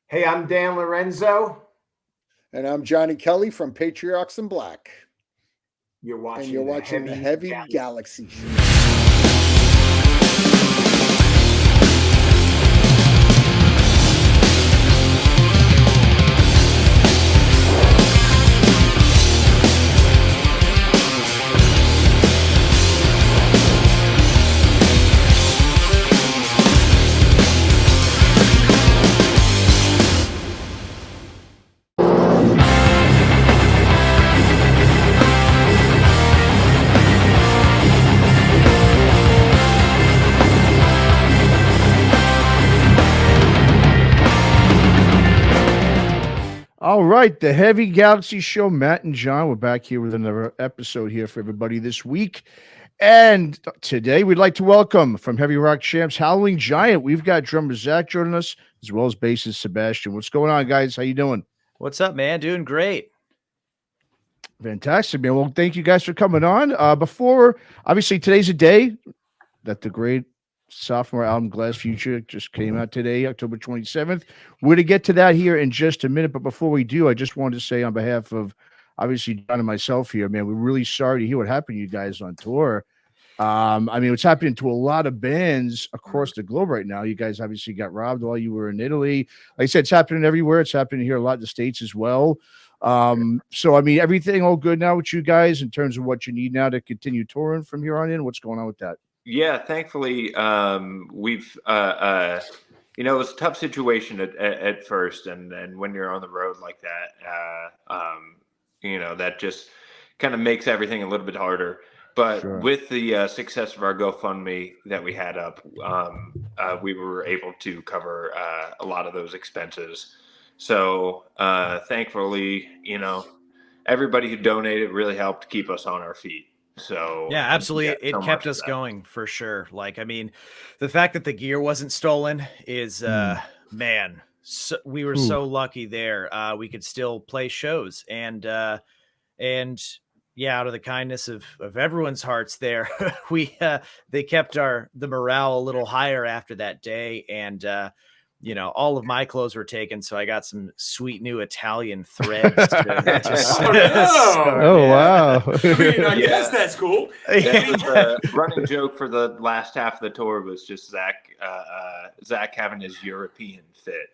Hey, I'm Dan Lorenzo. And I'm Johnny Kelly from Patriarchs in Black. You're watching, and you're watching the Heavy Galaxy Show. All right, the Heavy Galaxy Show. Matt and John, we're back here with another episode here for everybody this week. And today we'd like to welcome from Heavy Rock Champs, Howling Giant. We've got drummer Zach joining us, as well as bassist Sebastian. What's going on, guys? How you doing? What's up, man? Doing great. Fantastic, man. Well, thank you guys for coming on. Before, obviously, today's a day that the great sophomore album Glass Future just came out today, October 27th. We're to get to that here in just a minute, but before we do, I just wanted to say on behalf of obviously John and myself here, man, we're really sorry to hear what happened to you guys on tour. I mean, what's happening to a lot of bands across the globe right now. You guys obviously got robbed while you were in Italy. Like I said, it's happening everywhere. It's happening here a lot in the States as well. So I mean, everything all good now with you guys in terms of what you need now to continue touring from here on in? What's going on with that? Yeah, thankfully, we've, it was a tough situation at first. And when you're on the road like that, that just kind of makes everything a little bit harder. But Sure. With the success of our GoFundMe that we had up, we were able to cover a lot of those expenses. So thankfully, everybody who donated really helped keep us on our feet. So yeah, absolutely. It kept us going for sure. Like, I mean, the fact that the gear wasn't stolen is, man, we were so lucky there. We could still play shows and yeah, out of the kindness of everyone's hearts there, they kept the morale a little higher after that day. And, all of my clothes were taken, so I got some sweet new Italian threads. Wow! I guess that's cool. That was a running joke for the last half of the tour was just Zach having his European fit.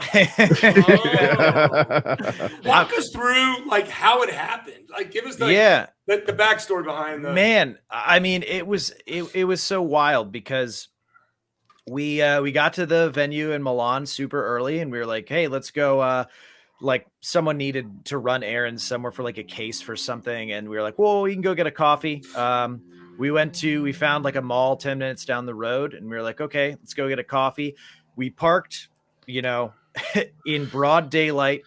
Walk us through like how it happened. Like, give us the backstory behind the man. I mean, it was so wild because we got to the venue in Milan super early and we were like, hey, let's go. Like someone needed to run errands somewhere for like a case for something. And we were like, well, we can go get a coffee. We found like a mall 10 minutes down the road and we were like, okay, let's go get a coffee. We parked, in broad daylight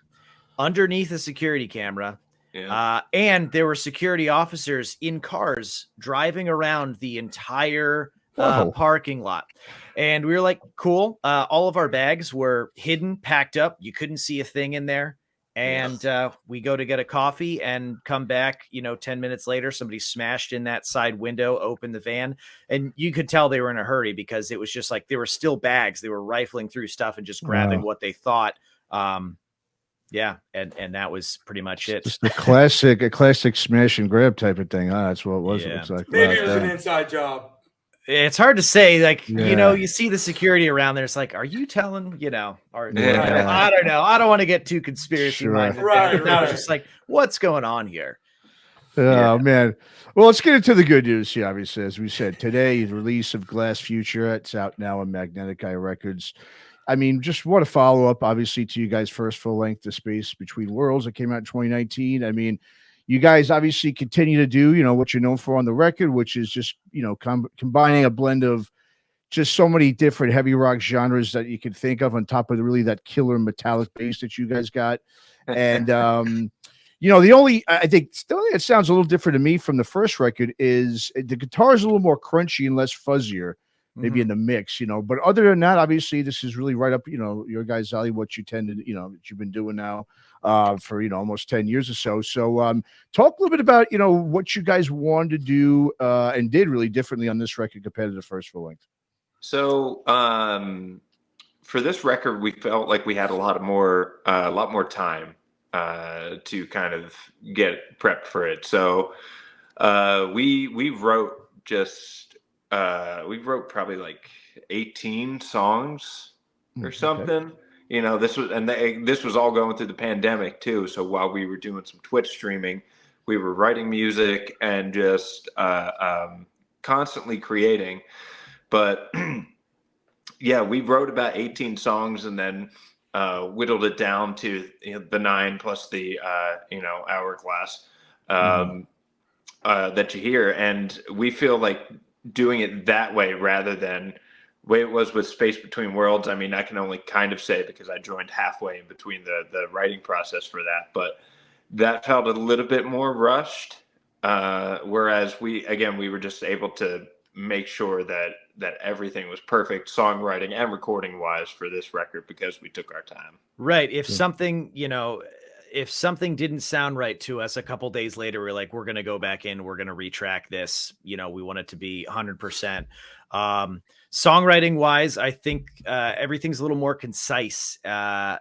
underneath a security camera. Yeah. And there were security officers in cars driving around the entire parking lot. And we were like, cool. All of our bags were hidden, packed up. You couldn't see a thing in there. And we go to get a coffee and come back, 10 minutes later, somebody smashed in that side window, opened the van. And you could tell they were in a hurry because it was just like there were still bags. They were rifling through stuff and just grabbing what they thought. Yeah. And that was pretty much it. Just a classic smash and grab type of thing. That's what it was. Yeah. It looks like. maybe it was an inside job. It's hard to say, like, you see the security around there. It's like, are you telling, or I don't know. I don't want to get too conspiracy minded. Right. I was just like, what's going on here? Oh, man. Well, let's get into the good news here, obviously. As we said, today, the release of Glass Future. It's out now on Magnetic Eye Records. I mean, just what a follow-up, obviously, to you guys' first full-length, The Space Between Worlds that came out in 2019. I mean, you guys obviously continue to do, what you're known for on the record, which is just, combining a blend of just so many different heavy rock genres that you can think of on top of that killer metallic bass that you guys got. And, I think it sounds a little different to me from the first record is the guitar is a little more crunchy and less fuzzier, maybe in the mix, but other than that, obviously this is really right up, your guys' alley, what you tend to, that you've been doing now for, almost 10 years or so. So talk a little bit about, what you guys wanted to do and did really differently on this record compared to the first full length. So for this record, we felt like we had a lot more time to kind of get prepped for it. So we wrote probably like 18 songs or something. Okay. You know, this was all going through the pandemic too. So while we were doing some Twitch streaming, we were writing music and just constantly creating. But yeah, we wrote about 18 songs and then whittled it down to the 9 plus the hourglass that you hear. And we feel like doing it that way rather than the way it was with Space Between Worlds. I mean, I can only kind of say because I joined halfway in between the writing process for that, but that felt a little bit more rushed. Whereas we were just able to make sure that everything was perfect songwriting and recording wise for this record because we took our time. Right. If something, if something didn't sound right to us a couple days later, we're like, we're going to go back in, we're going to retrack this. We want it to be 100%. Songwriting wise, I think everything's a little more concise. Not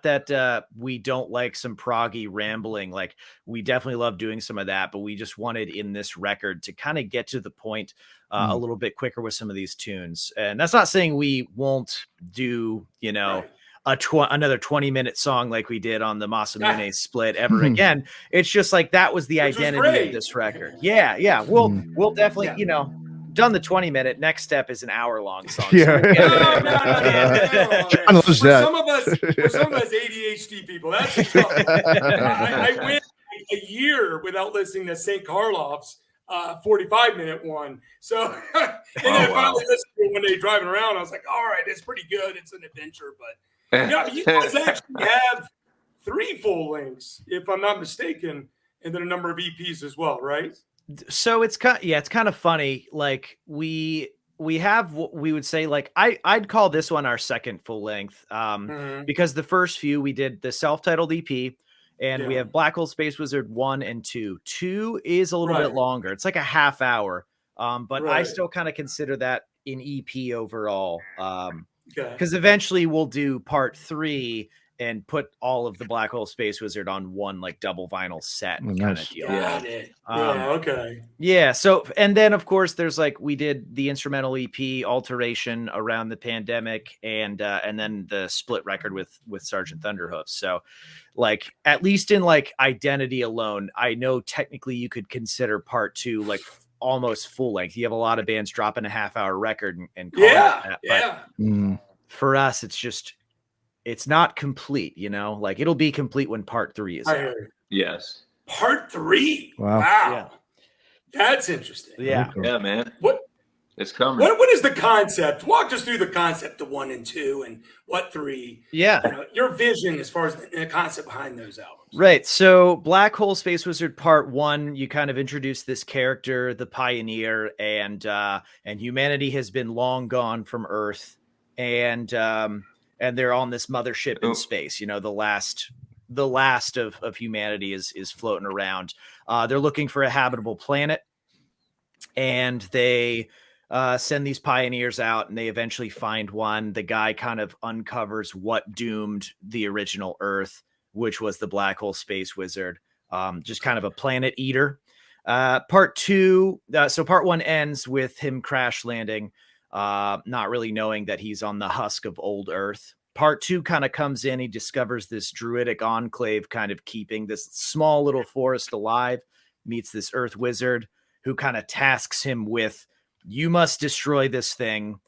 that we don't like some proggy rambling. Like, we definitely love doing some of that, but we just wanted in this record to kind of get to the point a little bit quicker with some of these tunes. And that's not saying we won't do, another 20-minute song like we did on the Masamune split ever again. It's just like, that was the identity of this record. Yeah. We'll definitely, done the 20-minute. Next step is an hour-long song. Yeah. No. For some of us ADHD people, that's tough. I went a year without listening to St. Karloff's 45-minute one. So and then finally listened to it when they driving around. I was like, all right, it's pretty good. It's an adventure. But you guys actually have 3 full lengths, if I'm not mistaken, and then a number of EPs as well, right? So it's kind of funny. Like, we have what we would say, like, I'd call this one our second full length, because the first few we did the self-titled EP, and we have Black Hole Space Wizard 1 and 2. 2 is a little bit longer. It's like a half hour, but I still kind of consider that an EP overall, because eventually we'll do part 3 and put all of the Black Hole Space Wizard on one like double vinyl set kind of deal. So, and then of course there's like, we did the instrumental EP Alteration around the pandemic, and then the split record with Sergeant Thunderhoof. So like, at least in like identity alone, I know technically you could consider part 2 like almost full length. You have a lot of bands dropping a half-hour record and call it that, but for us, it's not complete, like, it'll be complete when part 3 is out. Yes. Part 3. Wow. Yeah. That's interesting. Yeah, man. What? It's coming. What is the concept? Walk us through the concept of 1 and 2 and what 3. Yeah. Your vision as far as the concept behind those albums. Right. So Black Hole Space Wizard Part 1, you kind of introduce this character, the Pioneer, and humanity has been long gone from Earth, and they're on this mothership in space. The last of humanity is floating around. They're looking for a habitable planet, and they send these pioneers out, and they eventually find one. The guy kind of uncovers what doomed the original Earth, which was the Black Hole Space Wizard, just kind of a planet eater. Part 2, so part 1 ends with him crash landing, not really knowing that he's on the husk of old Earth. Part 2 kind of comes in. He discovers this druidic enclave kind of keeping this small little forest alive, meets this Earth wizard who kind of tasks him with, you must destroy this thing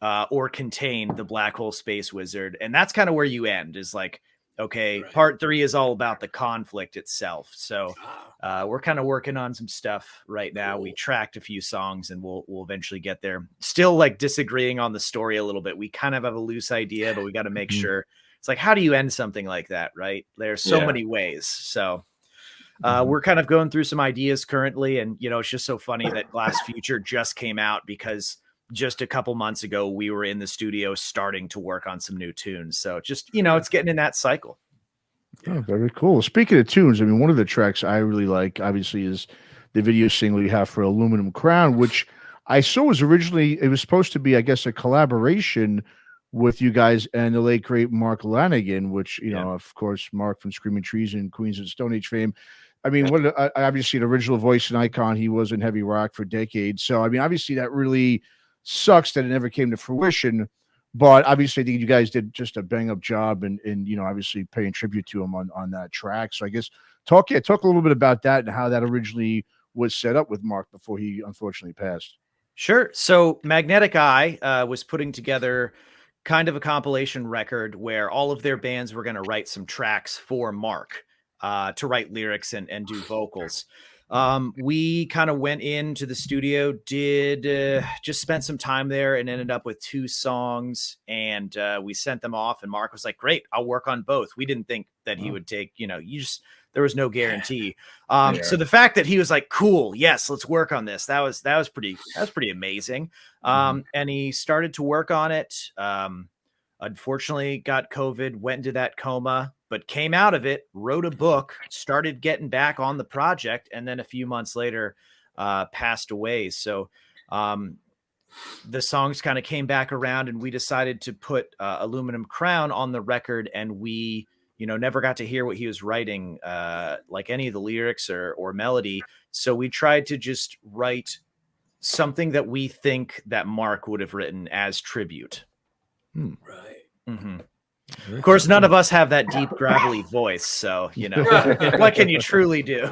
or contain the Black Hole Space Wizard. And that's kind of where you end, is like, okay, part 3 is all about the conflict itself. So we're kind of working on some stuff right now. We tracked a few songs, and we'll eventually get there. Still like disagreeing on the story a little bit. We kind of have a loose idea, but we got to make sure. It's like, how do you end something like that, right? There's so many ways. So we're kind of going through some ideas currently, and it's just so funny that Glass Future just came out, because just a couple months ago we were in the studio starting to work on some new tunes. So just, it's getting in that cycle. Oh, very cool. Speaking of tunes, I mean, one of the tracks I really like, obviously, is the video single you have for Aluminum Crown, which I saw was originally, it was supposed to be, I guess, a collaboration with you guys and the late great Mark Lanegan, which you know, of course, Mark from Screaming Trees and Queens of the Stone Age fame. I mean, what obviously an original voice and icon. He was in heavy rock for decades. So I mean, obviously that really sucks that it never came to fruition. But obviously, I think you guys did just a bang up job, and you know, obviously paying tribute to him on that track. So I guess talk a little bit about that and how that originally was set up with Mark before he unfortunately passed. Sure. So Magnetic Eye was putting together kind of a compilation record where all of their bands were going to write some tracks for Mark to write lyrics and do vocals. We kind of went into the studio, just spent some time there and ended up with 2 songs, and we sent them off, and Mark was like, great, I'll work on both. We didn't think that he would take, you know, there was no guarantee. So the fact that he was like, cool, yes, let's work on this. That was pretty amazing. And he started to work on it. Unfortunately got COVID, went into that coma, but came out of it, wrote a book, started getting back on the project, and then a few months later passed away. So the songs kind of came back around, and we decided to put Aluminum Crown on the record, and we, you know, never got to hear what he was writing, like any of the lyrics or melody. So we tried to just write something that we think that Mark would have written as tribute. Right. Mm-hmm. Of course, none of us have that deep, gravelly voice. So, you know, what can you truly do?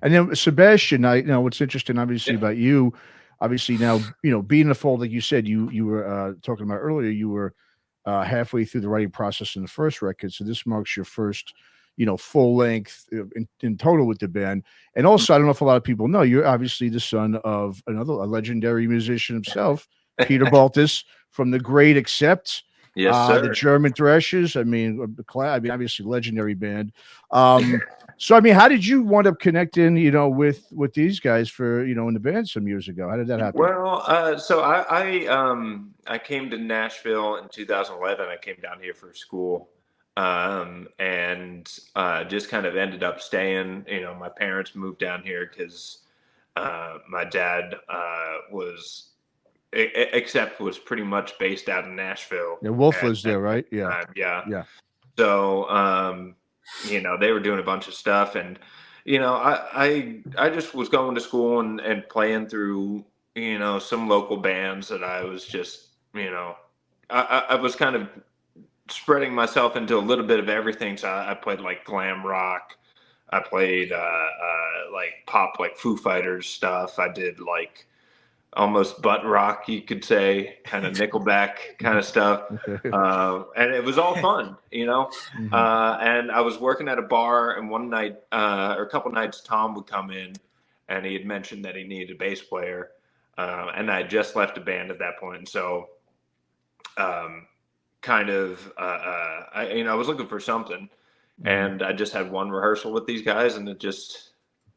And then Sebastian, you know what's interesting, obviously, about you. obviously now, being in the fold, like you said, you were talking about earlier, you were halfway through the writing process in the first record. So this marks your first, full length in total with the band. And also, I don't know if a lot of people know, you're obviously the son of a legendary musician himself, Peter Baltes from the great Accept. Yes, sir. The German Threshers. I mean, obviously legendary band. So, I mean, how did you wind up connecting, with these guys for, in the band some years ago? How did that happen? Well, so I came to Nashville in 2011. I came down here for school, and just kind of ended up staying. My parents moved down here because my dad was pretty much based out of Nashville. Yeah, Wolf was there, right? Yeah. Yeah. So, they were doing a bunch of stuff, and I just was going to school and playing through some local bands that I was just I was kind of spreading myself into a little bit of everything. So I played like glam rock, I played like pop, like Foo Fighters stuff. I did like almost butt rock, you could say, kind of Nickelback kind of stuff. And it was all fun, and I was working at a bar, and one night or a couple nights, Tom would come in, and he had mentioned that he needed a bass player. And I had just left a band at that point. And so I was looking for something, and I just had one rehearsal with these guys, and it just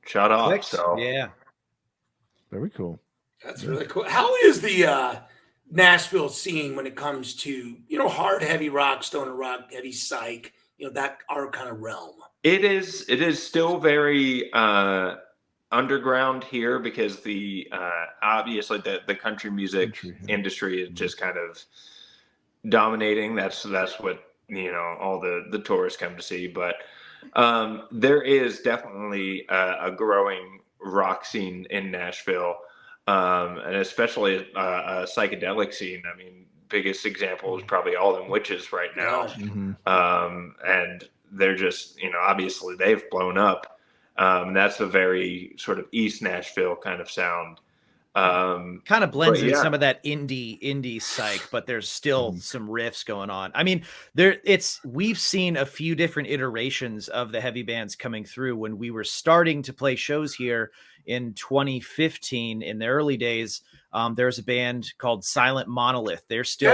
shut off. So yeah. Very cool. That's really cool. How is the Nashville scene when it comes to, hard, heavy rock, stoner rock, heavy psych, that our kind of realm? It is still very underground here, because the obviously the country music industry is just kind of dominating. That's what all the tourists come to see. But there is definitely a growing rock scene in Nashville. And especially a psychedelic scene. I mean, biggest example is probably All Them Witches right now. And they're just, obviously they've blown up. That's a very sort of East Nashville kind of sound. Kind of blends in some of that indie psych, but there's still some riffs going on. I mean, we've seen a few different iterations of the heavy bands coming through. When we were starting to play shows here in 2015, in the early days, there's a band called Silent Monolith. They're still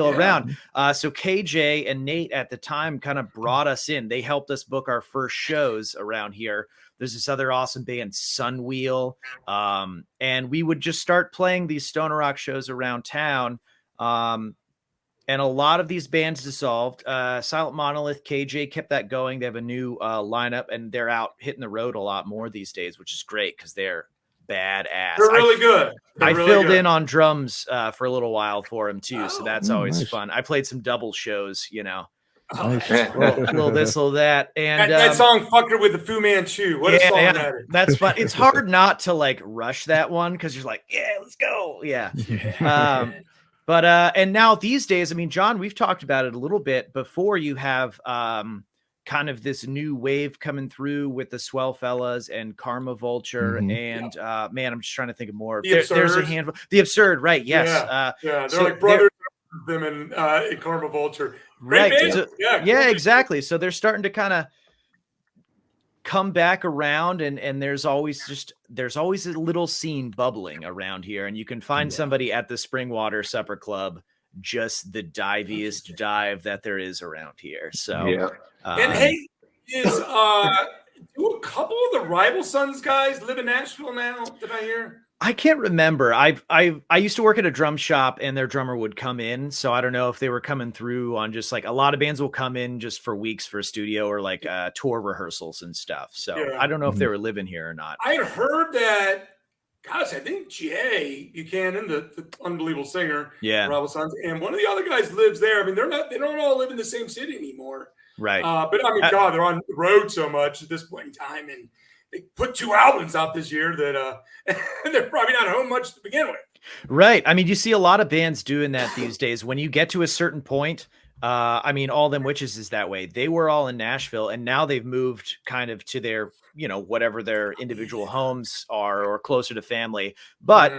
around. So KJ and Nate at the time kind of brought us in. They helped us book our first shows around here. There's this other awesome band, Sunwheel. And we would just start playing these stoner rock shows around town. And a lot of these bands dissolved. Silent Monolith, KJ kept that going. They have a new lineup, and they're out hitting the road a lot more these days, which is great because they're badass. They're really good. I filled in on drums for a little while for them too, so that's always fun. I played some double shows, little this, little that, and that song "Fucker with the Fu Manchu." What a song that is. That's fun. It's hard not to like rush that one because you're like, yeah, let's go, yeah. But and now these days, I mean, John, we've talked about it a little bit before. You have kind of this new wave coming through with the Swell Fellas and Karma Vulture, and man, I'm just trying to think of more. There's a handful. The Absurd, right? Yes. They're like brothers. Them and Karma Vulture, right? So, exactly. So they're starting to kind of come back around, and there's always a little scene bubbling around here, and you can find somebody at the Springwater Supper Club, just the diviest dive that there is around here. So and hey, do a couple of the Rival Sons guys live in Nashville now? Did I hear? I can't remember. I used to work at a drum shop, and their drummer would come in. So I don't know if they were coming through on just like a lot of bands will come in just for weeks for a studio or like tour rehearsals and stuff. So I don't know if they were living here or not. I had heard that. Gosh, I think Jay Buchanan, the unbelievable singer, Rival Sons, and one of the other guys lives there. I mean, they don't all live in the same city anymore, right? But I mean, God, they're on the road so much at this point in time, and they put 2 albums out this year that they're probably not home much to begin with. Right. I mean, you see a lot of bands doing that these days. When you get to a certain point, I mean, All Them Witches is that way. They were all in Nashville, and now they've moved kind of to their, whatever their individual homes are or closer to family. But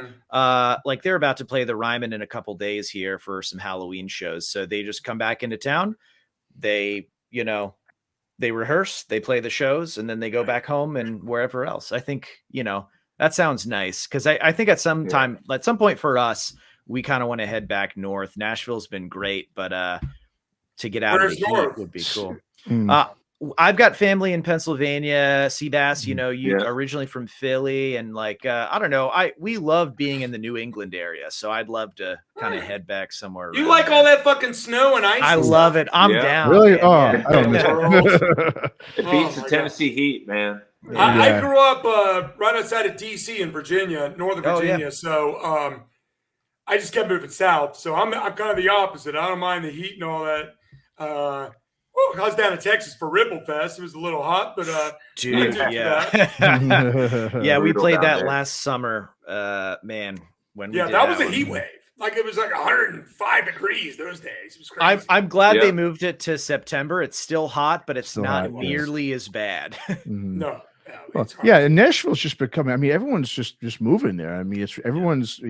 like they're about to play the Ryman in a couple days here for some Halloween shows. So they just come back into town. They, they rehearse, they play the shows, and then they go back home and wherever else. I think, that sounds nice. Cause I think at some point for us, we kind of want to head back north. Nashville's been great, but to get out of the heat would be cool. I've got family in Pennsylvania. Seabass, you originally from Philly, and like I don't know, we love being in the New England area, so I'd love to kind of head back somewhere. You like all that fucking snow and ice? I love it. I'm down. Really? Man. I don't miss it. It beats the Tennessee heat, man. I grew up right outside of DC in Virginia, Northern Virginia. So I just kept moving south. So I'm kind of the opposite. I don't mind the heat and all that. I was down in Texas for Ripple Fest. It was a little hot, but dude, yeah, we played that last summer, man. When that was a heat wave. Like it was like 105 degrees those days. It was crazy. I'm glad they moved it to September. It's still hot, but it's not nearly as bad. No. And Nashville's just becoming. I mean, everyone's just moving there. I mean, everyone's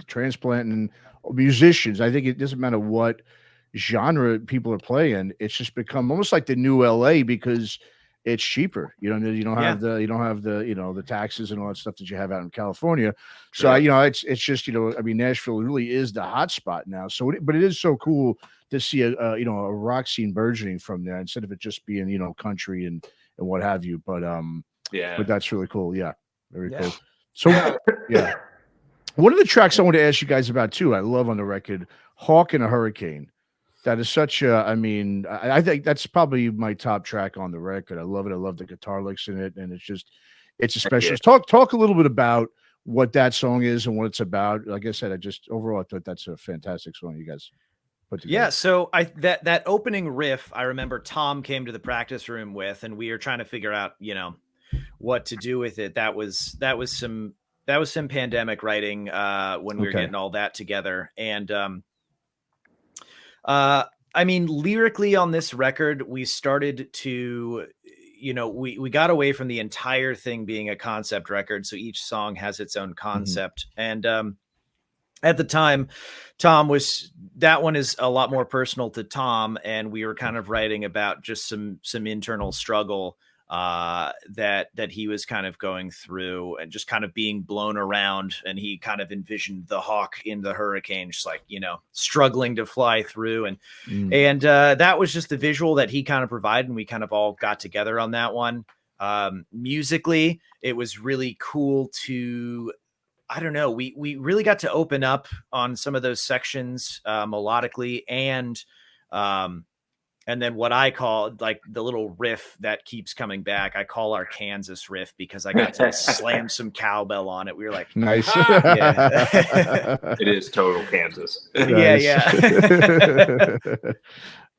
transplanting musicians. I think it doesn't matter what genre people are playing. It's just become almost like the new LA because it's cheaper. You don't have the taxes and all that stuff that you have out in California. So it's just I mean, Nashville really is the hot spot now. So but it is so cool to see a rock scene burgeoning from there instead of it just being country and what have you. But but that's really cool. Yeah, very cool. So one of the tracks I want to ask you guys about too, I love on the record, Hawk in a Hurricane. That is such a, I mean, I think that's probably my top track on the record. I love it. I love the guitar licks in it. And it's a special. Talk a little bit about what that song is and what it's about. Like I said, overall, I thought that's a fantastic song you guys put together. Yeah. So that opening riff, I remember Tom came to the practice room with, and we were trying to figure out, what to do with it. That was some pandemic writing when we were getting all that together. And, I mean, lyrically on this record, we started to, we got away from the entire thing being a concept record. So each song has its own concept. And, at the time, that one is a lot more personal to Tom. And we were kind of writing about just some internal struggle, that he was kind of going through and just kind of being blown around, and he kind of envisioned the hawk in the hurricane, just like, struggling to fly through. And that was just the visual that he kind of provided. And we kind of all got together on that one. Musically, it was really cool to, I don't know, we really got to open up on some of those sections, melodically, and then what I call like the little riff that keeps coming back, I call our Kansas riff because I got to slam some cowbell on it. We were like, nice. It is total Kansas. Yeah.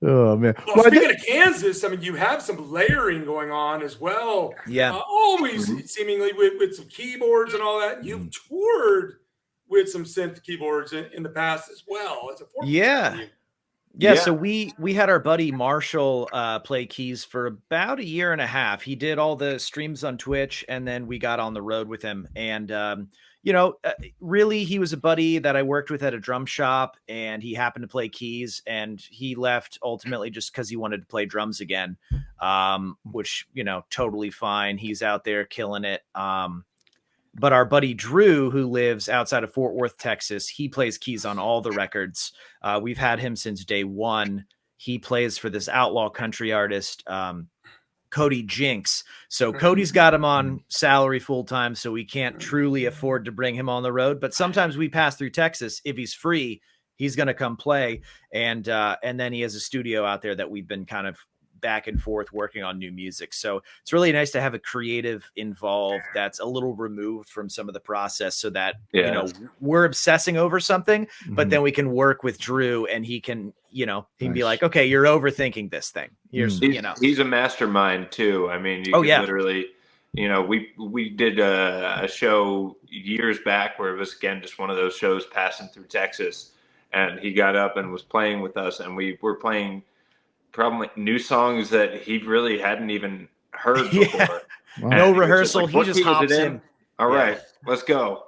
Oh man. Well, speaking of Kansas, I mean, you have some layering going on as well. Yeah. Always seemingly with some keyboards and all that. You've toured with some synth keyboards in the past as well. As a Yeah, so we had our buddy Marshall play keys for about a year and a half. He did all the streams on Twitch, and then we got on the road with him. And really, he was a buddy that I worked with at a drum shop, and he happened to play keys, and he left ultimately just because he wanted to play drums again, which totally fine. He's out there killing it. But our buddy Drew, who lives outside of Fort Worth, Texas, he plays keys on all the records. We've had him since day one. He plays for this outlaw country artist, Cody Jinks. So Cody's got him on salary full time, so we can't truly afford to bring him on the road. But sometimes we pass through Texas. If he's free, he's going to come play. And then he has a studio out there that we've been kind of back and forth working on new music. So it's really nice to have a creative involved that's a little removed from some of the process, so that we're obsessing over something, but then we can work with Drew, and he can be like, okay, you're overthinking this thing. Here's he's a mastermind too. I mean, literally, we did a show years back where it was again just one of those shows passing through Texas, and he got up and was playing with us, and we were playing probably new songs that he really hadn't even heard before. Wow. No rehearsal. Like, he just hops in. All right, let's go.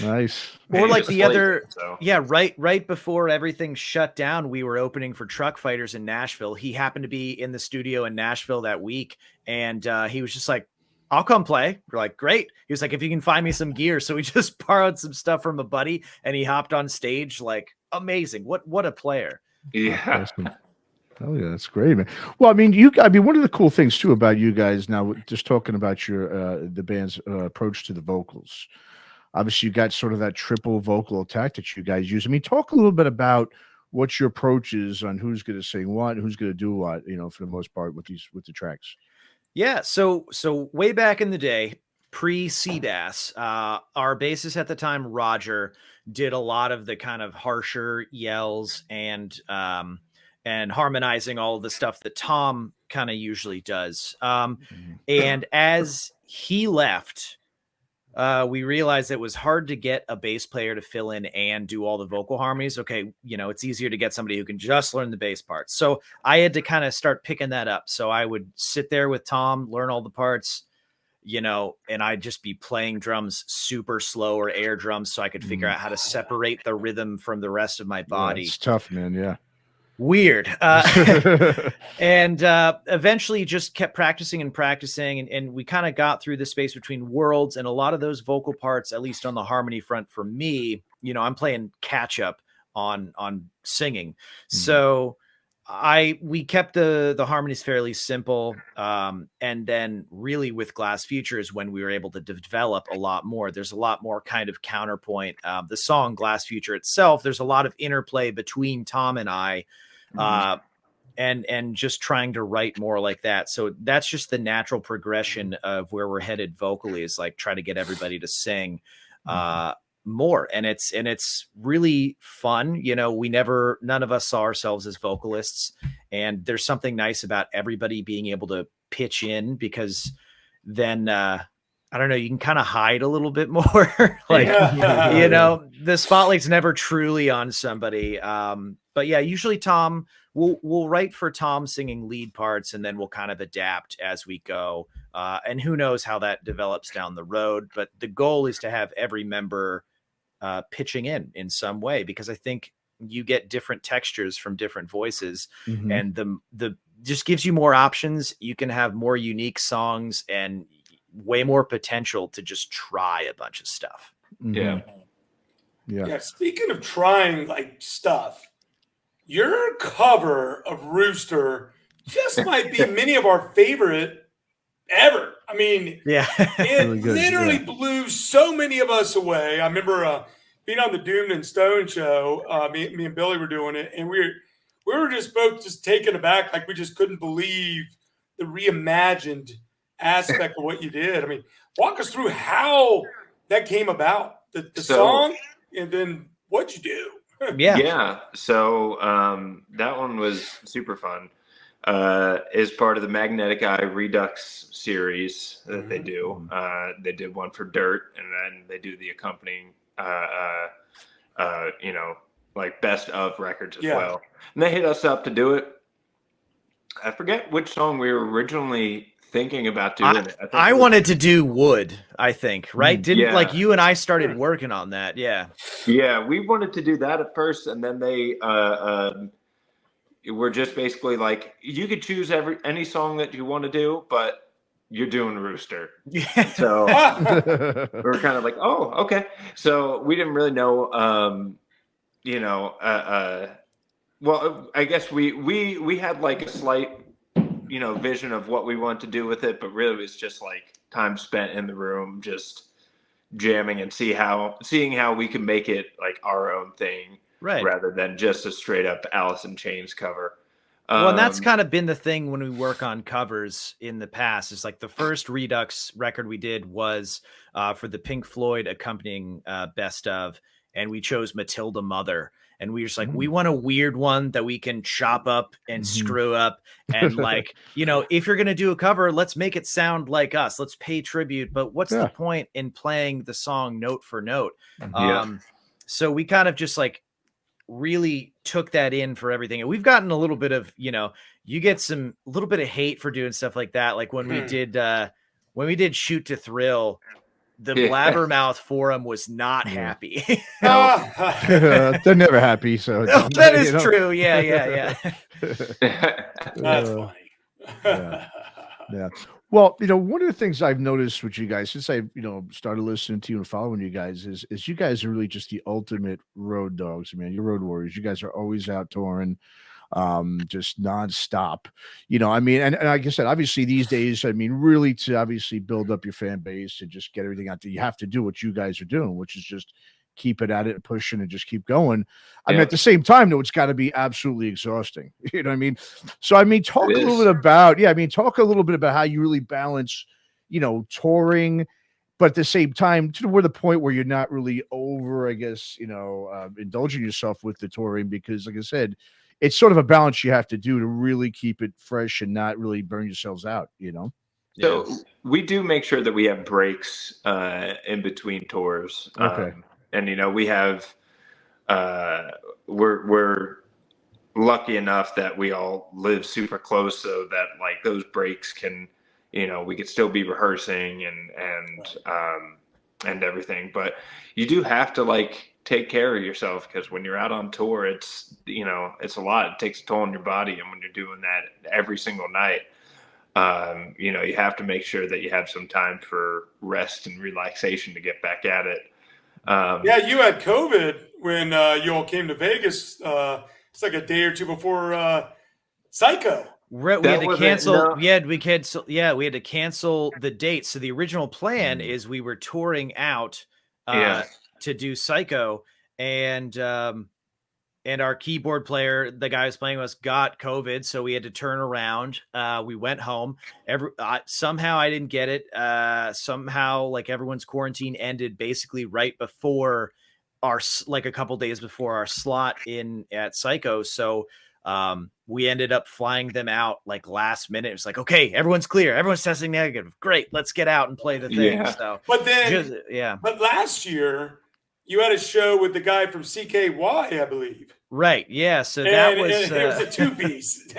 Nice. Or And like he the just other, played, so. yeah, right before everything shut down, we were opening for Truck Fighters in Nashville. He happened to be in the studio in Nashville that week, and he was just like, I'll come play. We're like, great. He was like, if you can find me some gear. So we just borrowed some stuff from a buddy, and he hopped on stage. Like, amazing. What a player. Yeah. Awesome. Oh yeah, that's great, man. Well, I mean, one of the cool things too about you guys now, just talking about your the band's approach to the vocals. Obviously, you got sort of that triple vocal attack that you guys use. I mean, talk a little bit about what your approach is on who's going to sing what, who's going to do what. You know, for the most part, with the tracks. Yeah. So way back in the day, pre-Seabass, our bassist at the time, Roger, did a lot of the kind of harsher yells and harmonizing all of the stuff that Tom kind of usually does. And as he left, we realized it was hard to get a bass player to fill in and do all the vocal harmonies. Okay, it's easier to get somebody who can just learn the bass parts. So I had to kind of start picking that up. So I would sit there with Tom, learn all the parts, and I'd just be playing drums super slow or air drums so I could figure out how to separate the rhythm from the rest of my body. Yeah, it's tough, man. Yeah. Weird. And eventually just kept practicing and we kind of got through the space between worlds, and a lot of those vocal parts, at least on the harmony front for me, I'm playing catch up on singing. So we kept the harmonies fairly simple. And then really with Glass Future is when we were able to develop a lot more. There's a lot more kind of counterpoint. The song Glass Future itself, there's a lot of interplay between Tom and I, and just trying to write more like that. So that's just the natural progression of where we're headed vocally, is like try to get everybody to sing more. And it's really fun. None of us saw ourselves as vocalists, and there's something nice about everybody being able to pitch in, because then I don't know, you can kind of hide a little bit more. The spotlight's never truly on somebody. But yeah, usually Tom, we'll write for Tom singing lead parts, and then we'll kind of adapt as we go. And who knows how that develops down the road. But the goal is to have every member pitching in some way, because I think you get different textures from different voices, and the just gives you more options. You can have more unique songs and way more potential to just try a bunch of stuff. Yeah. Speaking of trying like stuff, your cover of Rooster just might be many of our favorite ever. I mean, it really literally blew so many of us away. I remember being on the Doomed and Stone show. Me and Billy were doing it, and we were just both just taken aback, like we just couldn't believe the reimagined aspect of what you did. I mean, walk us through how that came about, the song, and then what you do. So that one was super fun. Is part of the Magnetic Eye Redux series that they do. They did one for Dirt, and then they do the accompanying like best of records as well. And they hit us up to do it. I forget which song we were originally thinking about doing. I wanted to do Wood, I think, right? Didn't like you and I started working on that. Yeah, we wanted to do that at first, and then they were just basically like, you could choose any song that you want to do, but you're doing Rooster. So we were kind of like, oh, okay. So we didn't really know, well, I guess we had like a slight, vision of what we want to do with it, but really it was just like time spent in the room, just jamming and seeing how we can make it like our own thing, right? Rather than just a straight up Alice in Chains cover. Well, and that's kind of been the thing when we work on covers in the past. It's like the first Redux record we did was for the Pink Floyd accompanying best of, and we chose Matilda Mother. And we were just like, we want a weird one that we can chop up and screw up. And like, if you're going to do a cover, let's make it sound like us. Let's pay tribute. But what's the point in playing the song note for note? So we kind of just like really took that in for everything. And we've gotten a little bit of, you get a little bit of hate for doing stuff like that. Like when we did Shoot to Thrill, the Blabbermouth forum was not happy. They're never happy. So that is true. Yeah. That's funny. Yeah. Well, one of the things I've noticed with you guys since I, started listening to you and following you guys is you guys are really just the ultimate road dogs, man. You're road warriors. You guys are always out touring, just nonstop. And like I said, obviously these days, really to obviously build up your fan base and just get everything out there, you have to do what you guys are doing, which is just keep it at it and pushing and just keep going. I mean, at the same time, though, it's got to be absolutely exhausting. You know what I mean? So, talk a little bit about, talk a little bit about how you really balance, touring, but at the same time, to where the point where you're not really over, I guess, indulging yourself with the touring, because like I said, it's sort of a balance you have to do to really keep it fresh and not really burn yourselves out, So we do make sure that we have breaks in between tours. Okay. And we have we're lucky enough that we all live super close, so that like those breaks can, we could still be rehearsing and everything. But you do have to like take care of yourself, because when you're out on tour, it's it's a lot. It takes a toll on your body, and when you're doing that every single night, you have to make sure that you have some time for rest and relaxation to get back at it. You had COVID when you all came to Vegas. It's like a day or two before Psycho. We had to cancel. We had to cancel the date. So the original plan is we were touring out to do Psycho, and our keyboard player, the guy who's playing with us, got COVID, so we had to turn around. We went home. Somehow I didn't get it. Somehow, like, everyone's quarantine ended basically right before a couple days before our slot at Psycho. So we ended up flying them out like last minute. It was like, okay, everyone's clear, everyone's testing negative. Great, let's get out and play the thing. Yeah. So, but last year you had a show with the guy from CKY, I believe. Right. Yeah. So it was a 2-piece.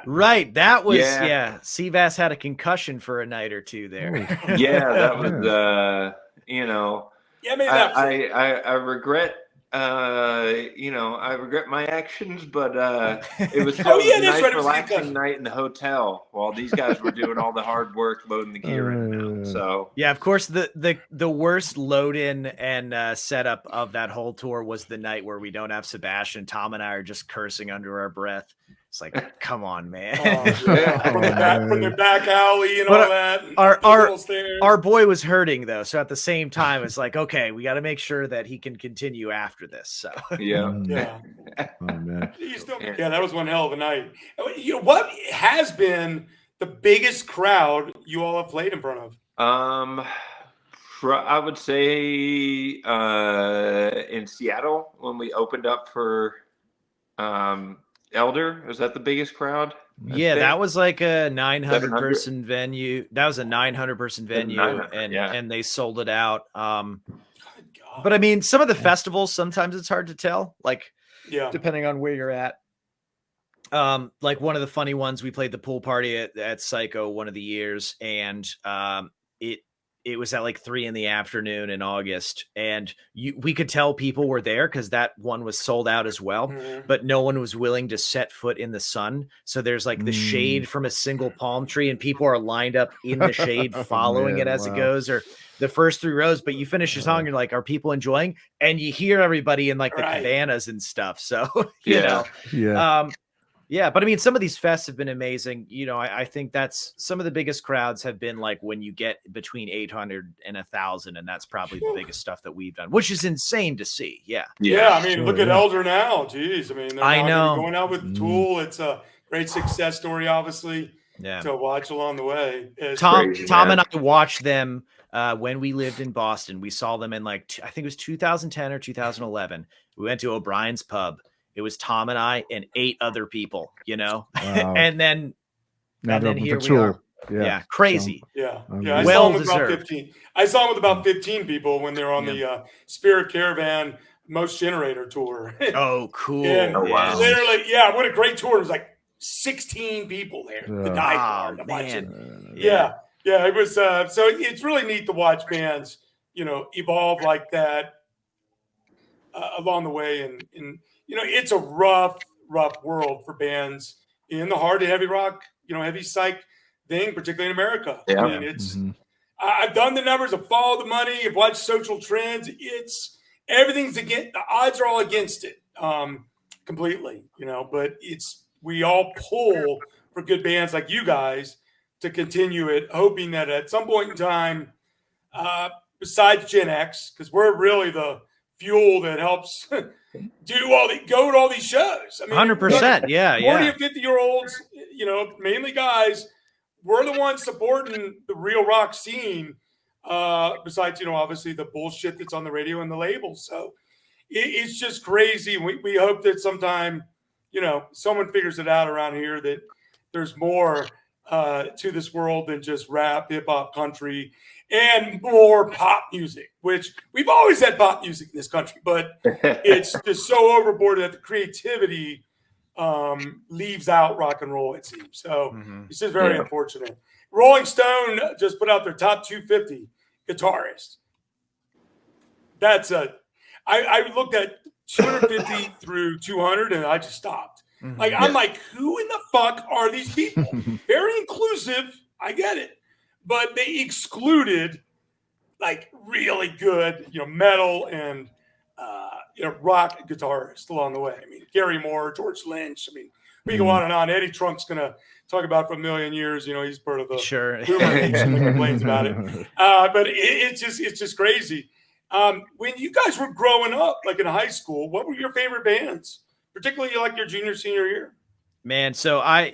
Right. That was, Seabass had a concussion for a night or two there. That was, I regret, I regret my actions, but it was still a nice, relaxing night in the hotel while these guys were doing all the hard work loading the gear in and out. So of course, the worst load in and setup of that whole tour was the night where we don't have Sebastian. Tom and I are just cursing under our breath. It's like, come on, man. From the back alley and all that. Our boy was hurting, though. So at the same time, it's like, okay, we got to make sure that he can continue after this. So yeah. Oh, man. That was one hell of a night. What has been the biggest crowd you all have played in front of? I would say in Seattle when we opened up for Elder. Was that the biggest crowd? That was like a 900 person venue. That was a 900 person venue, and they sold it out. But I mean, some of the festivals, sometimes it's hard to tell, like, depending on where you're at. Like one of the funny ones, we played the pool party at Psycho one of the years, and it was at like 3 p.m. in August, and we could tell people were there because that one was sold out as well, but no one was willing to set foot in the sun. So there's like the shade from a single palm tree, and people are lined up in the shade following it as it goes, or the first 3 rows. But you finish your song, you're like, are people enjoying? And you hear everybody in like the cabanas and stuff. So, you know. But I mean, some of these fests have been amazing. I think that's some of the biggest crowds have been like when you get between 800 and 1,000, and that's probably the biggest stuff that we've done, which is insane to see. Yeah. I mean, look at Elder now. Jeez, I mean, they're going out with Tool. It's a great success story, obviously. To watch along the way. Tom and I watched them when we lived in Boston. We saw them in like I think it was 2010 or 2011. We went to O'Brien's Pub. It was Tom and I and 8 other people, Wow. and then here we are. Yeah, crazy. I saw them with about 15. I saw them with about 15 people when they were on the Spirit Caravan Most Generator tour. Oh, cool. And Oh, wow. literally, yeah, what a great tour. It was like 16 people there. The Yeah. dive Oh, to watch it. man. Yeah. It was so it's really neat to watch bands, evolve like that along the way. And it's a rough world for bands in the hard and heavy rock, heavy psych thing, particularly in America. Yeah. I mean, it's I've done the numbers, I've followed the money, I've watched social trends. Everything's against, the odds are all against it completely, but we all pull for good bands like you guys to continue it, hoping that at some point in time, besides Gen X, because we're really the fuel that helps go to all these shows. I mean, 100%. Yeah. 40 and 50-year-olds, mainly guys, we're the ones supporting the real rock scene. Besides, obviously the bullshit that's on the radio and the labels. So it's just crazy. We hope that sometime, someone figures it out around here that there's more to this world than just rap, hip hop, country, and more pop music, which we've always had pop music in this country, but it's just so overboard that the creativity leaves out rock and roll, it seems. So it's just very unfortunate. Rolling Stone just put out their top 250 guitarist. I looked at 250 through 200 and I just stopped. I'm like, who in the fuck are these people? Very inclusive, I get it, but they excluded like really good, metal and rock guitarists along the way. I mean, Gary Moore, George Lynch. I mean, we go on and on. Eddie Trunk's gonna talk about for a million years. He's part of the Boomer Nation that complains about it. But it's just crazy. When you guys were growing up, like in high school, what were your favorite bands, particularly like your junior, senior year? Man, so I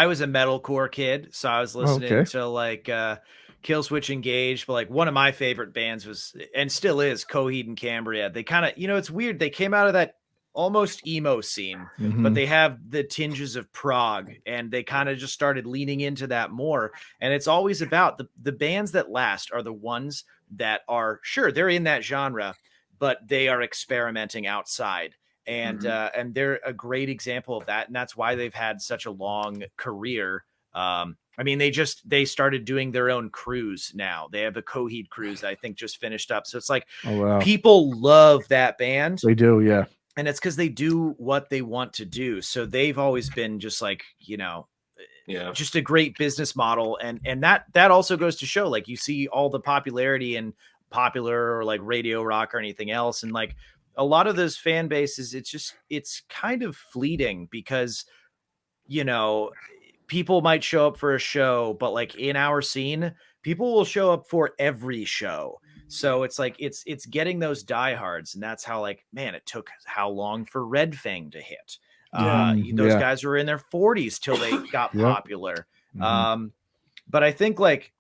was a metalcore kid, so I was listening to like Killswitch Engage, but like one of my favorite bands was, and still is, Coheed and Cambria. They kind of, it's weird. They came out of that almost emo scene, but they have the tinges of prog, and they kind of just started leaning into that more. And it's always about the bands that last are the ones that are, sure, they're in that genre, but they are experimenting outside. And and they're a great example of that. And that's why they've had such a long career. I mean, they started doing their own cruise now. They have a Coheed cruise that I think just finished up. So it's like, people love that band. They do, yeah. And it's because they do what they want to do. So they've always been just like, just a great business model. And that also goes to show, like, you see all the popularity in popular or like radio rock or anything else. And like a lot of those fan bases, it's kind of fleeting because, people might show up for a show, but like in our scene, people will show up for every show. So it's like, it's getting those diehards. And that's how, like, man, it took how long for Red Fang to hit. Those guys were in their 40s till they got popular. But I think like,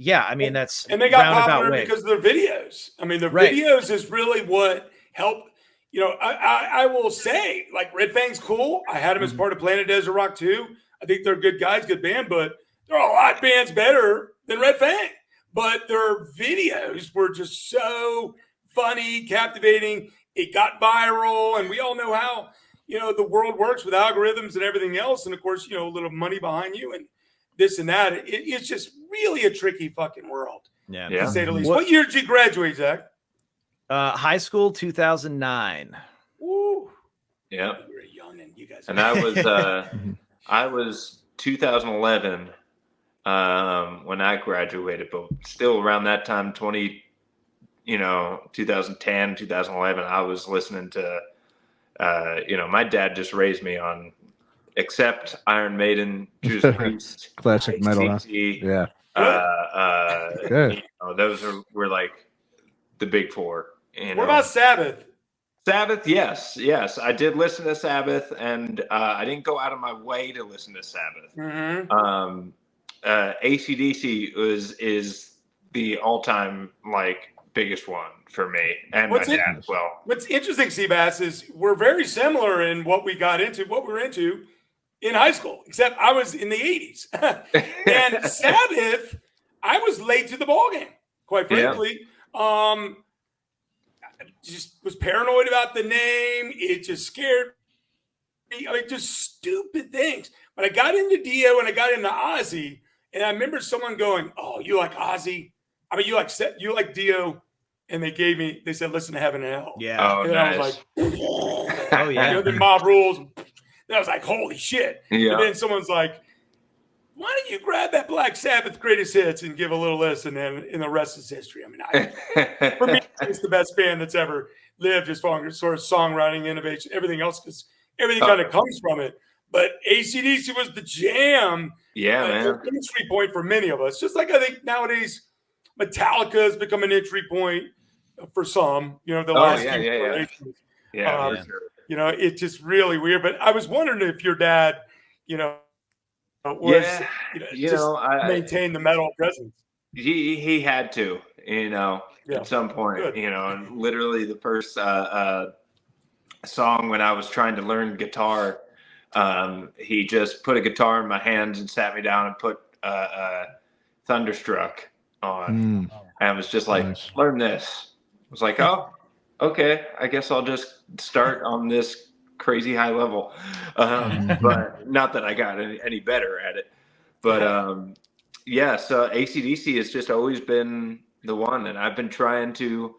I mean, that's, and they got popular because of their videos. I mean, their videos is really what helped. I will say, like, Red Fang's cool. I had them as part of Planet Desert Rock too. I think they're good guys, good band, but there are a lot of bands better than Red Fang. But their videos were just so funny, captivating. It got viral, and we all know how, the world works with algorithms and everything else. And of course, a little money behind you and this and that. It's just really a tricky fucking world, to say the least. What year did you graduate, Zach? High school, 2009. Woo. Yeah. You were young, and you guys. And I was 2011 when I graduated, but still around that time, 2010, 2011, I was listening to, my dad just raised me on except Iron Maiden, Judas Priest, classic metal. Yeah. Those were like the big four. What about Sabbath? Sabbath, yes. I did listen to Sabbath, and I didn't go out of my way to listen to Sabbath. AC/DC is the all-time like biggest one for me, and my dad as well. What's interesting, Seabass, is we're very similar in what we were into in high school, except I was in the 80s. And Sabbath, I was late to the ballgame, quite frankly. just was paranoid about the name. It just scared me. I mean, just stupid things. But I got into Dio and I got into Ozzy, and I remember someone going, "Oh, you like Ozzy? I mean, you like Dio?" And they said, "Listen to Heaven and Hell." Yeah. Oh, and nice. I was like, Oh, yeah. You know, the Mob Rules. And I was like, "Holy shit!" Yeah. And then someone's like, "Why don't you grab that Black Sabbath greatest hits and give a little listen, and the rest is history." I mean, for me, it's the best band that's ever lived as far as sort of songwriting, innovation, everything else, because everything kind of comes from it. But AC/DC was the jam. Yeah, man. An entry point for many of us. Just like I think nowadays Metallica has become an entry point for some, you know, the last few generations. Yeah, for sure. You know, it's just really weird. But I was wondering if your dad, you know, was maintain the metal presence. He had to, you know, at some point. Good. You know, and literally the first song when I was trying to learn guitar, he just put a guitar in my hands and sat me down and put Thunderstruck on. And I was just like, learn this. I was like, oh, okay, I guess I'll just start on this crazy high level. But not that I got any better at it. But so AC/DC has just always been the one. And I've been trying to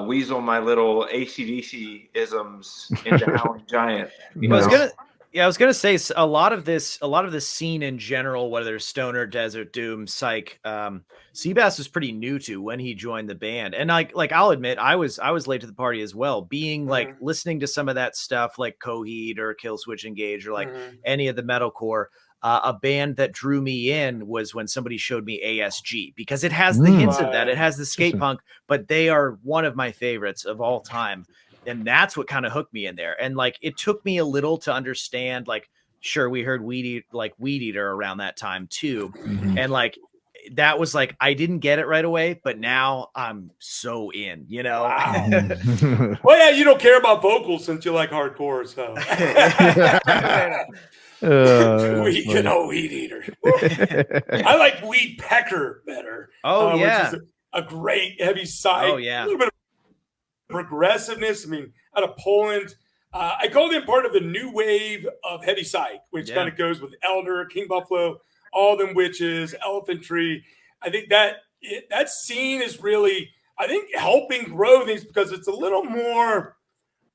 weasel my little AC/DC isms into Howling Giant. I was gonna say a lot of this scene in general, whether it's stoner, desert, doom, psych, Seabass was pretty new to when he joined the band, and like I'll admit I was late to the party as well. Being like listening to some of that stuff like Coheed or Killswitch Engage or like any of the metalcore. A band that drew me in was when somebody showed me ASG, because it has the hints of that. It has the skate punk, but they are one of my favorites of all time. And that's what kind of hooked me in there. And like, it took me a little to understand, like, sure, we heard Weed Eater around that time too. And like, that was like, I didn't get it right away, but now I'm so in, you know? Wow. Well, yeah, you don't care about vocals since you like hardcore, so. Weed Eater. I like Weed Pecker better. Oh, yeah. Which is a great heavy side. Oh, yeah. A little bit of progressiveness. I mean, out of Poland. I call them part of the new wave of heavy psych, which kind of goes with Elder, King Buffalo, All Them Witches, Elephant Tree. I think that scene is really, I think, helping grow things because it's a little more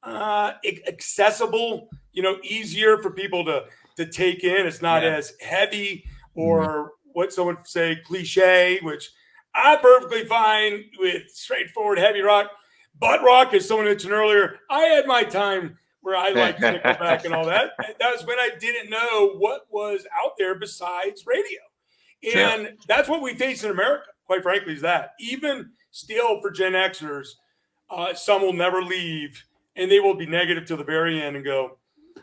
accessible, you know, easier for people to take in. It's not as heavy or what someone would say cliche, which I'm perfectly fine with straightforward heavy rock. Butt rock, as someone mentioned earlier, I had my time where I liked Nickelback and all that. That was when I didn't know what was out there besides radio. And that's what we face in America, quite frankly, is that. Even still for Gen Xers, some will never leave, and they will be negative till the very end and go,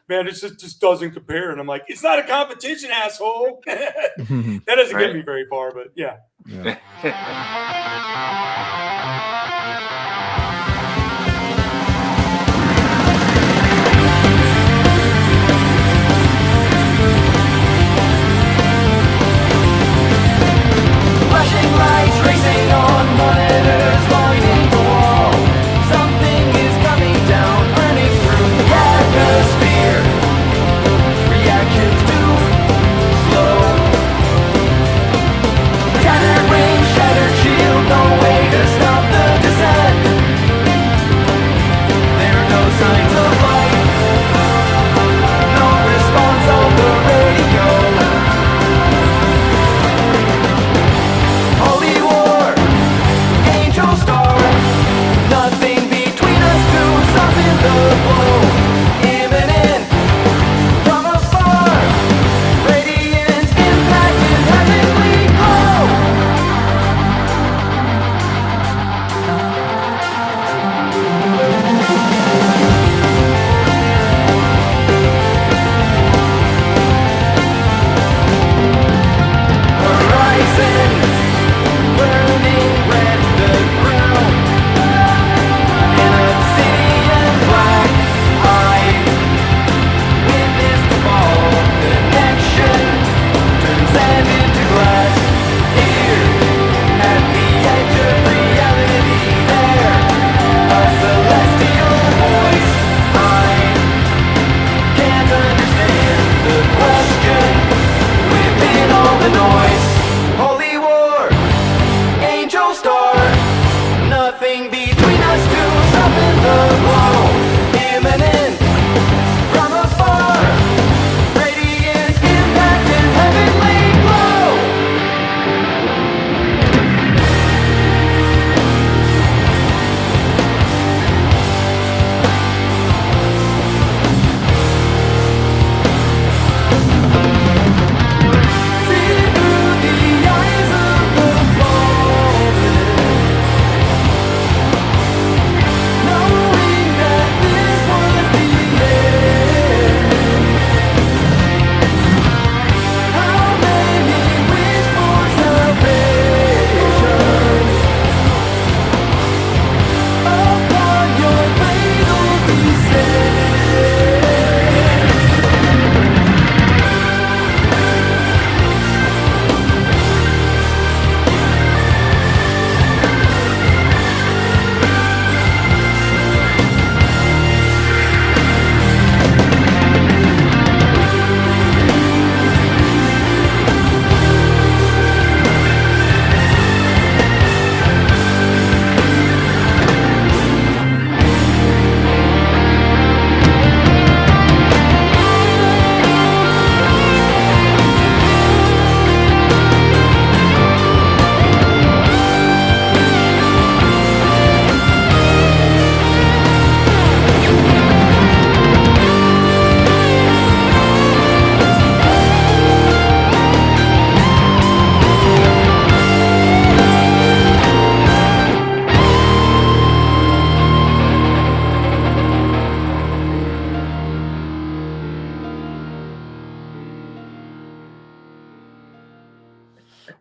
man, it just doesn't compare. And I'm like, it's not a competition, asshole. That doesn't get me very far, but yeah. Flashing lights racing on monitors, lighting the wall. Something is coming down, burning through the atmosphere. Reactions too slow. Shattered wing, shattered shield, no way to stop the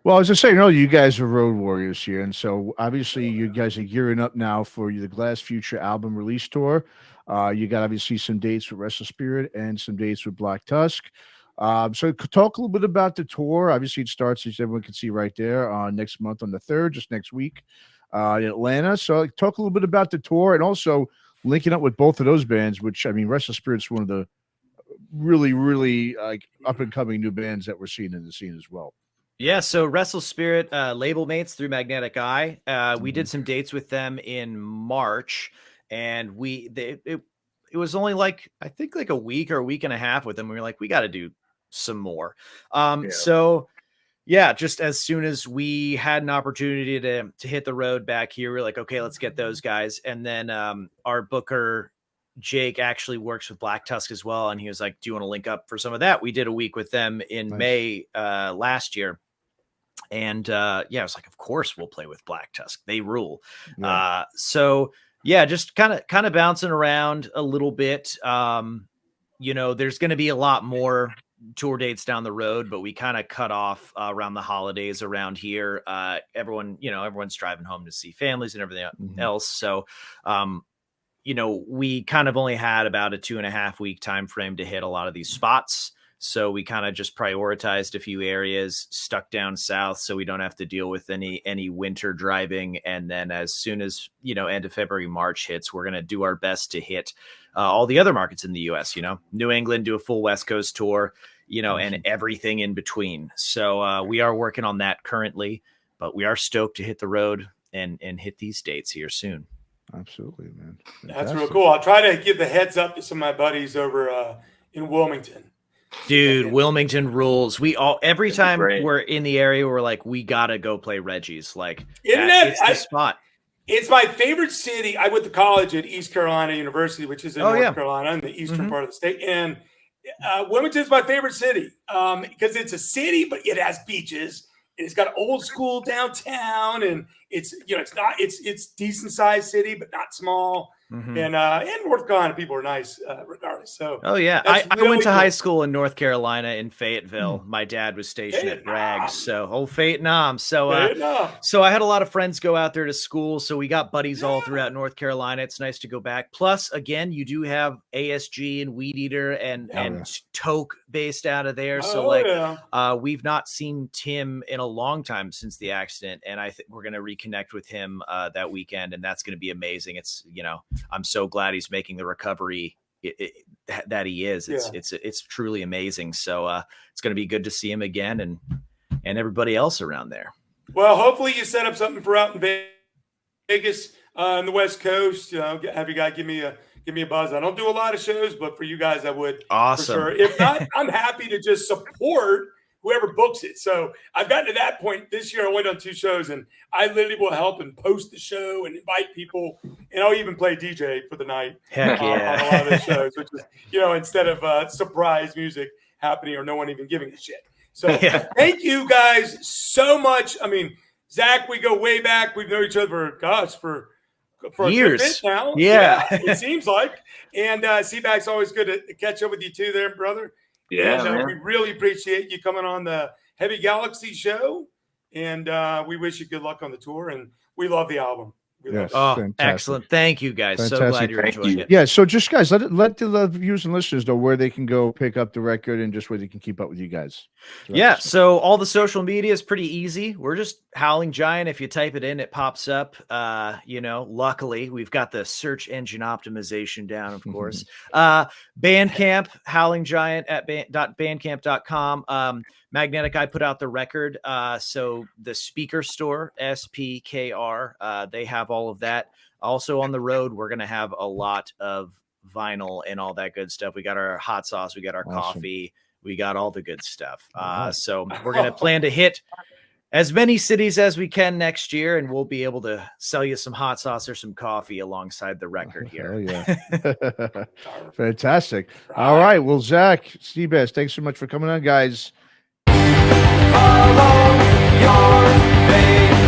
Well, as I was saying earlier, you guys are road warriors here, and so obviously you guys are gearing up now for the Glass Future album release tour. You got obviously some dates with Restless Spirit and some dates with Black Tusk. So talk a little bit about the tour. Obviously, it starts, as everyone can see right there, on next month on the 3rd, just next week, in Atlanta. So talk a little bit about the tour and also linking up with both of those bands, which, I mean, Restless Spirit's one of the really, really up and coming new bands that we're seeing in the scene as well. Yeah, so Restless Spirit, label mates through Magnetic Eye. We did some dates with them in March, and it was only I think a week or a week and a half with them. We were like, we got to do some more. So yeah, just as soon as we had an opportunity to hit the road back here, we were like, okay, let's get those guys. And then our booker Jake actually works with Black Tusk as well, and he was like, do you want to link up for some of that? We did a week with them in May last year. And I was like, of course we'll play with Black Tusk. They rule. Yeah. So yeah, just kind of bouncing around a little bit. There's going to be a lot more tour dates down the road, but we kind of cut off around the holidays around here. Everyone's driving home to see families and everything else. So, we kind of only had about a 2.5 week time frame to hit a lot of these spots. So we kind of just prioritized a few areas, stuck down south so we don't have to deal with any winter driving. And then as soon as, end of February, March hits, we're going to do our best to hit all the other markets in the US, New England, do a full West Coast tour, and everything in between. So we are working on that currently, but we are stoked to hit the road and hit these dates here soon. Absolutely, man. Fantastic. That's real cool. I'll try to give the heads up to some of my buddies over in Wilmington. Dude, Wilmington rules. Every time we're in the area, we're like, we gotta go play Reggie's. Like, it's the spot. It's my favorite city. I went to college at East Carolina University, which is in North Carolina, in the eastern part of the state. And Wilmington's my favorite city because it's a city, but it has beaches. And it's got old school downtown, and it's decent sized city, but not small. And North Carolina people are nice regardless. So I went to high school in North Carolina in Fayetteville. My dad was stationed at Bragg, so old Fayetteville. So I had a lot of friends go out there to school. So we got buddies all throughout North Carolina. It's nice to go back. Plus, again, you do have ASG and Weed Eater and Toke based out of there. So we've not seen Tim in a long time since the accident, and I think we're gonna reconnect with him that weekend, and that's gonna be amazing. It's I'm so glad he's making the recovery that he is. It's truly amazing. So it's going to be good to see him again and everybody else around there. Well, hopefully you set up something for out in Vegas on the West Coast. Have you guys give me a buzz. I don't do a lot of shows, but for you guys, I would. Awesome. For sure. If not, I'm happy to just support whoever books it. So I've gotten to that point this year. I went on 2 shows, and I literally will help and post the show and invite people, and I'll even play DJ for the night. Heck yeah. On a lot of the shows, which is, instead of surprise music happening or no one even giving a shit. So thank you guys so much. I mean, Zach, we go way back. We've known each other for years a bit now. Yeah. It seems like. And Seaback's always good to catch up with you too there, brother. Yeah, and, we really appreciate you coming on the Heavy Galaxy show, and we wish you good luck on the tour. And we love the album. Excellent! Thank you guys. Fantastic. So glad you're enjoying it. Yeah. So just guys, let the viewers and listeners know where they can go pick up the record and just where they can keep up with you guys. So all the social media is pretty easy. We're just Howling Giant. If you type it in, it pops up. Luckily we've got the search engine optimization down, of course. Bandcamp, Howling Giant at bandcamp.com. Magnetic Eye put out the record. So the Speaker Store, SPKR, they have all of that. Also on the road, we're going to have a lot of vinyl and all that good stuff. We got our hot sauce. We got our coffee. We got all the good stuff. So we're going to plan to hit as many cities as we can next year, and we'll be able to sell you some hot sauce or some coffee alongside the record here. Oh, yeah. Fantastic. All right. Well, Zach, Seabass, thanks so much for coming on, guys. Follow your faith.